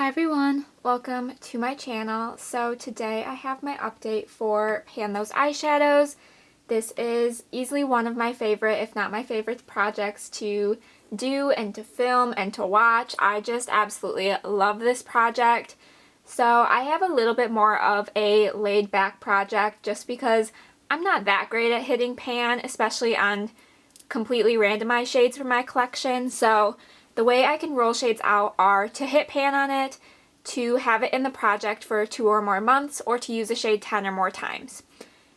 Hi everyone, welcome to my channel. So today I have my update for Pan Those Eyeshadows. This is easily one of my favorite, if not my favorite projects to do and to film and to watch. I just absolutely love this project. So I have a little bit more of a laid back project just because I'm not that great at hitting pan, especially on completely randomized shades from my collection. So the way I can roll shades out are to hit pan on it, to have it in the project for 2 or more months, or to use a shade 10 or more times.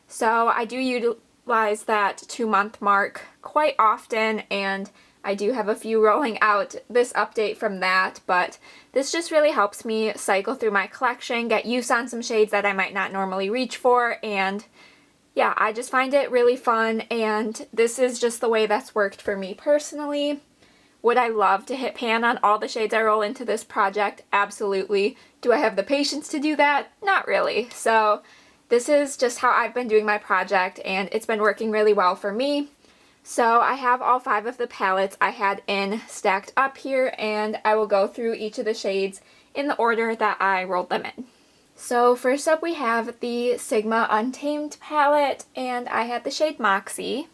So I do utilize that 2-month mark quite often, and I do have a few rolling out this update from that, but this just really helps me cycle through my collection, get use on some shades that I might not normally reach for, and yeah, I just find it really fun, and this is just the way that's worked for me personally. Would I love to hit pan on all the shades I roll into this project? Absolutely. Do I have the patience to do that? Not really. So this is just how I've been doing my project, and it's been working really well for me. So I have all 5 of the palettes I had in stacked up here, and I will go through each of the shades in the order that I rolled them in. So first up we have the Sigma Untamed palette, and I had the shade Moxie.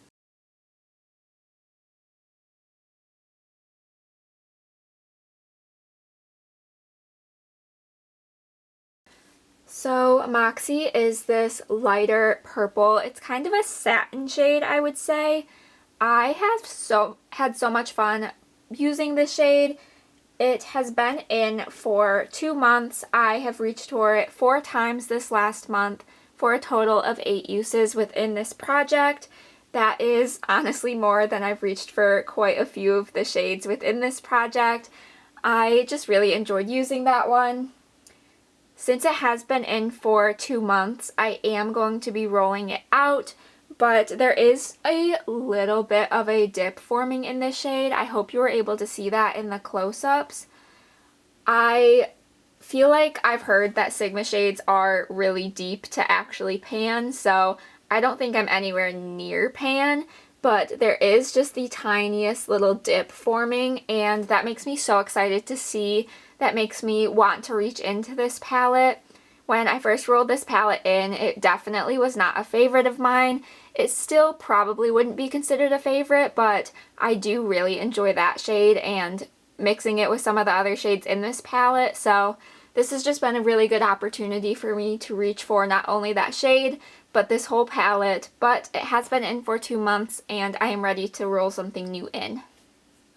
So Moxie is this lighter purple. It's kind of a satin shade, I would say. I have had so much fun using this shade. It has been in for 2 months. I have reached for it 4 times this last month for a total of 8 uses within this project. That is honestly more than I've reached for quite a few of the shades within this project. I just really enjoyed using that one. Since it has been in for 2 months, I am going to be rolling it out, but there is a little bit of a dip forming in this shade. I hope you were able to see that in the close-ups. I feel like I've heard that Sigma shades are really deep to actually pan, so I don't think I'm anywhere near pan, but there is just the tiniest little dip forming, and that makes me so excited to see. That makes me want to reach into this palette. When I first rolled this palette in, it definitely was not a favorite of mine. It still probably wouldn't be considered a favorite, but I do really enjoy that shade and mixing it with some of the other shades in this palette. So this has just been a really good opportunity for me to reach for not only that shade, but this whole palette. But it has been in for 2 months, and I am ready to roll something new in.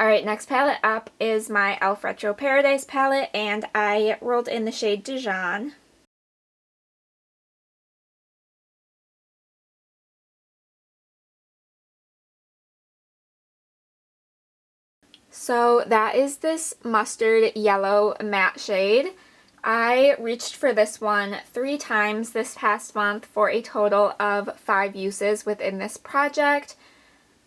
Alright, next palette up is my e.l.f. Retro Paradise palette, and I rolled in the shade Dijon. So that is this mustard yellow matte shade. I reached for this one 3 times this past month for a total of 5 uses within this project.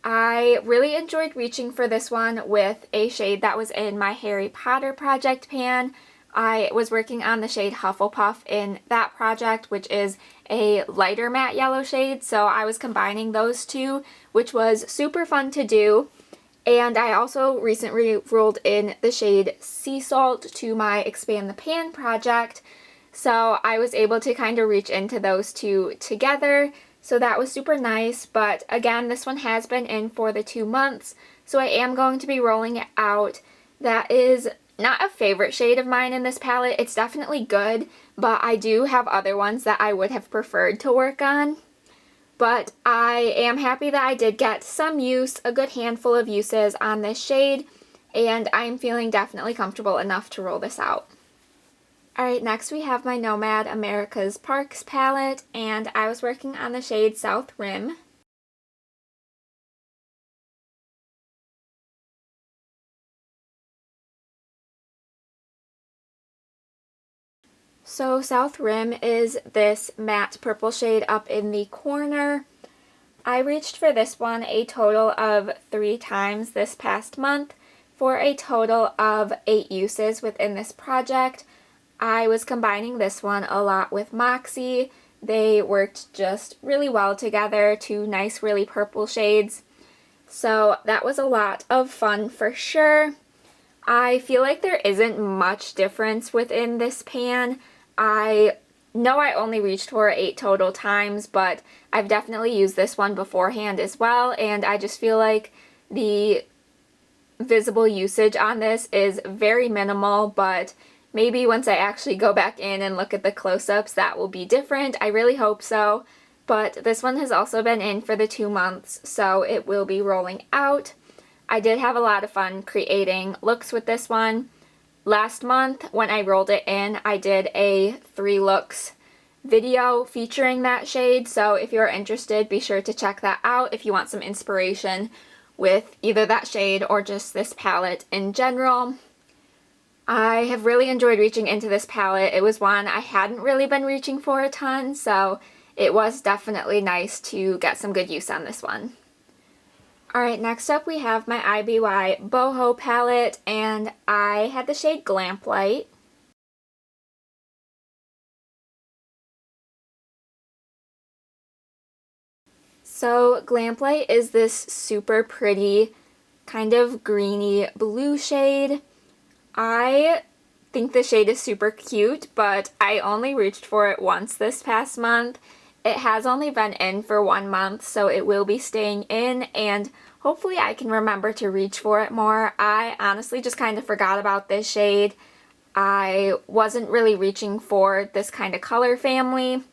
I really enjoyed reaching for this one with a shade that was in my Harry Potter project pan. I was working on the shade Hufflepuff in that project, which is a lighter matte yellow shade, so I was combining those two, which was super fun to do. And I also recently rolled in the shade Sea Salt to my Expand the Pan project, so I was able to kind of reach into those two together. So that was super nice, but again, this one has been in for the 2 months, so I am going to be rolling it out. That is not a favorite shade of mine in this palette. It's definitely good, but I do have other ones that I would have preferred to work on. But I am happy that I did get some use, a good handful of uses on this shade, and I'm feeling definitely comfortable enough to roll this out. Alright, next we have my Nomad America's Parks palette, and I was working on the shade South Rim. So South Rim is this matte purple shade up in the corner. I reached for this one a total of 3 times this past month for a total of 8 uses within this project. I was combining this one a lot with Moxie. They worked just really well together, 2 nice really purple shades. So that was a lot of fun for sure. I feel like there isn't much difference within this pan. I know I only reached for it 8 total times, but I've definitely used this one beforehand as well, and I just feel like the visible usage on this is very minimal, but maybe once I actually go back in and look at the close-ups that will be different. I really hope so. But this one has also been in for the 2 months, so it will be rolling out. I did have a lot of fun creating looks with this one. Last month when I rolled it in, I did a 3 looks video featuring that shade, so if you're interested, be sure to check that out if you want some inspiration with either that shade or just this palette in general. I have really enjoyed reaching into this palette. It was one I hadn't really been reaching for a ton, so it was definitely nice to get some good use on this one. Alright, next up we have my IBY Boho palette, and I had the shade Lamplight. So Lamplight is this super pretty, kind of greeny blue shade. I think the shade is super cute, but I only reached for it once this past month. It has only been in for 1 month, so it will be staying in, and hopefully I can remember to reach for it more. I honestly just kind of forgot about this shade. I wasn't really reaching for this kind of color family,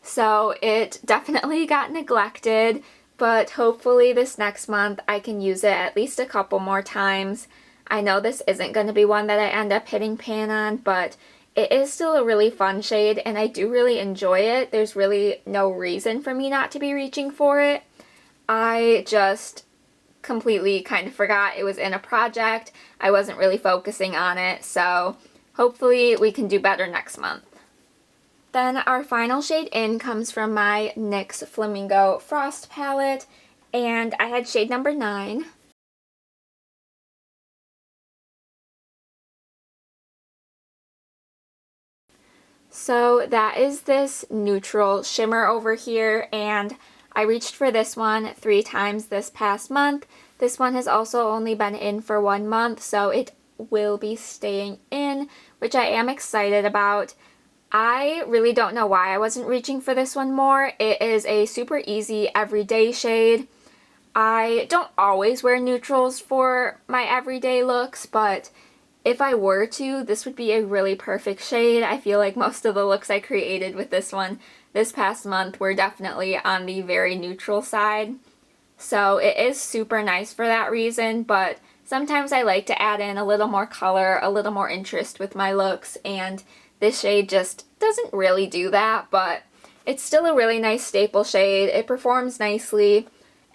so it definitely got neglected, but hopefully this next month I can use it at least a couple more times. I know this isn't going to be one that I end up hitting pan on, but it is still a really fun shade, and I do really enjoy it. There's really no reason for me not to be reaching for it. I just completely kind of forgot it was in a project. I wasn't really focusing on it, so hopefully we can do better next month. Then our final shade in comes from my NYX Flamingo Frost palette, and I had shade number 9. So that is this neutral shimmer over here, and I reached for this one 3 times this past month. This one has also only been in for 1 month, so it will be staying in, which I am excited about. I really don't know why I wasn't reaching for this one more. It is a super easy everyday shade. I don't always wear neutrals for my everyday looks, but if I were to, this would be a really perfect shade. I feel like most of the looks I created with this one this past month were definitely on the very neutral side. So it is super nice for that reason, but sometimes I like to add in a little more color, a little more interest with my looks, and this shade just doesn't really do that, but it's still a really nice staple shade. It performs nicely,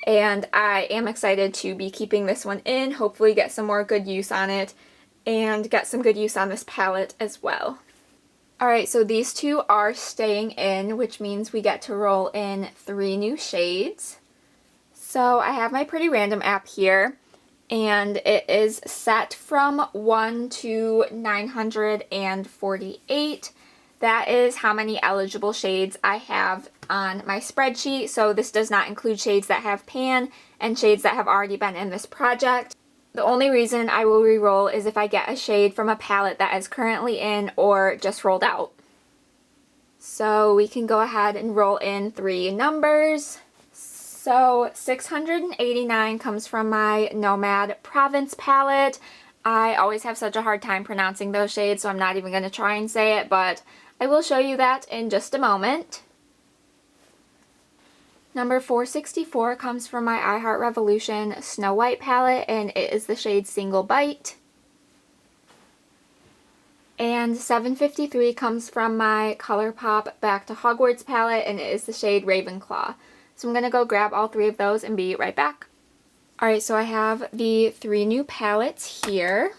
and I am excited to be keeping this one in, hopefully get some more good use on it, and get some good use on this palette as well. Alright, so these 2 are staying in, which means we get to roll in 3 new shades. So I have my Pretty Random app here, and it is set from 1 to 948. That is how many eligible shades I have on my spreadsheet, so this does not include shades that have pan and shades that have already been in this project. The only reason I will re-roll is if I get a shade from a palette that is currently in or just rolled out. So we can go ahead and roll in 3 numbers. So 689 comes from my Nomad Province palette. I always have such a hard time pronouncing those shades, so I'm not even going to try and say it, but I will show you that in just a moment. Number 464 comes from my I Heart Revolution Snow White palette, and it is the shade Single Bite. And 753 comes from my ColourPop Back to Hogwarts palette, and it is the shade Ravenclaw. So I'm going to go grab all 3 of those and be right back. Alright, so I have the 3 new palettes here.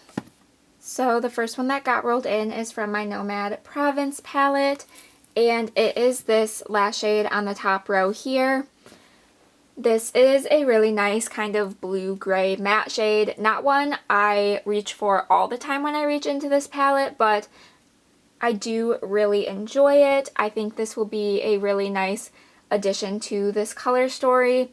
So the first one that got rolled in is from my Nomad Province palette, and it is this last shade on the top row here. This is a really nice kind of blue-gray matte shade. Not one I reach for all the time when I reach into this palette, but I do really enjoy it. I think this will be a really nice addition to this color story.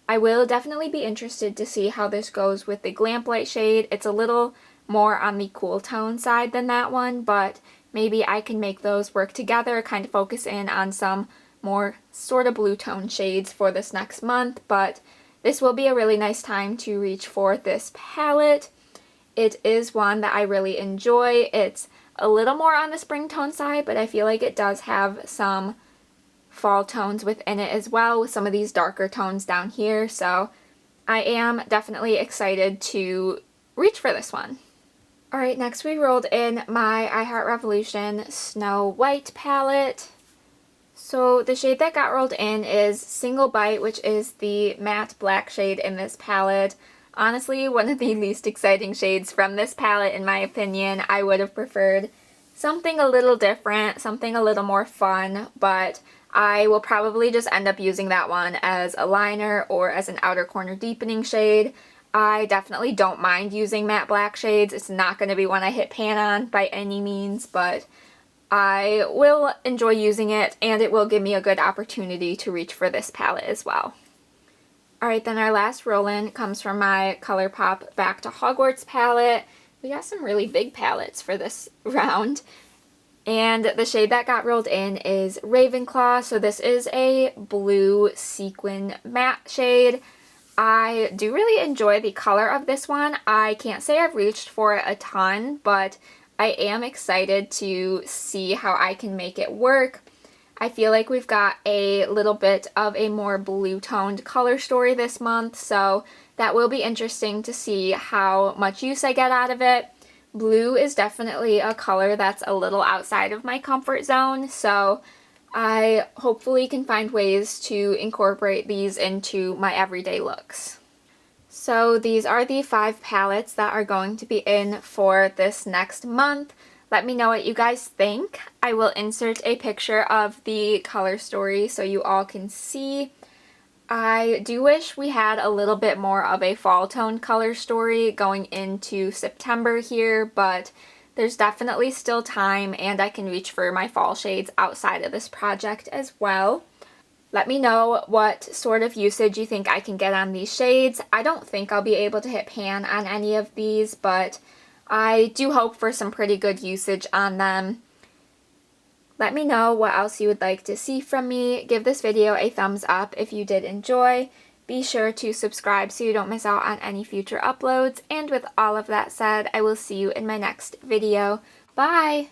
I will definitely be interested to see how this goes with the Lamplight shade. It's a little more on the cool tone side than that one, but maybe I can make those work together, kind of focus in on some more sort of blue tone shades for this next month. But this will be a really nice time to reach for this palette. It is one that I really enjoy. It's a little more on the spring tone side, but I feel like it does have some fall tones within it as well, with some of these darker tones down here. So I am definitely excited to reach for this one. Alright, next we rolled in my I Heart Revolution Snow White palette. So the shade that got rolled in is Single Bite, which is the matte black shade in this palette. Honestly, one of the least exciting shades from this palette in my opinion. I would have preferred something a little different, something a little more fun, but I will probably just end up using that one as a liner or as an outer corner deepening shade. I definitely don't mind using matte black shades. It's not going to be one I hit pan on by any means, but I will enjoy using it, and it will give me a good opportunity to reach for this palette as well. Alright, then our last roll-in comes from my ColourPop Back to Hogwarts palette. We got some really big palettes for this round. And the shade that got rolled in is Ravenclaw. So this is a blue sequin matte shade. I do really enjoy the color of this one. I can't say I've reached for it a ton, but I am excited to see how I can make it work. I feel like we've got a little bit of a more blue toned color story this month, so that will be interesting to see how much use I get out of it. Blue is definitely a color that's a little outside of my comfort zone, so I hopefully can find ways to incorporate these into my everyday looks. So these are the 5 palettes that are going to be in for this next month. Let me know what you guys think. I will insert a picture of the color story so you all can see. I do wish we had a little bit more of a fall tone color story going into September here, but there's definitely still time and I can reach for my fall shades outside of this project as well. Let me know what sort of usage you think I can get on these shades. I don't think I'll be able to hit pan on any of these, but I do hope for some pretty good usage on them. Let me know what else you would like to see from me. Give this video a thumbs up if you did enjoy. Be sure to subscribe so you don't miss out on any future uploads. And with all of that said, I will see you in my next video. Bye!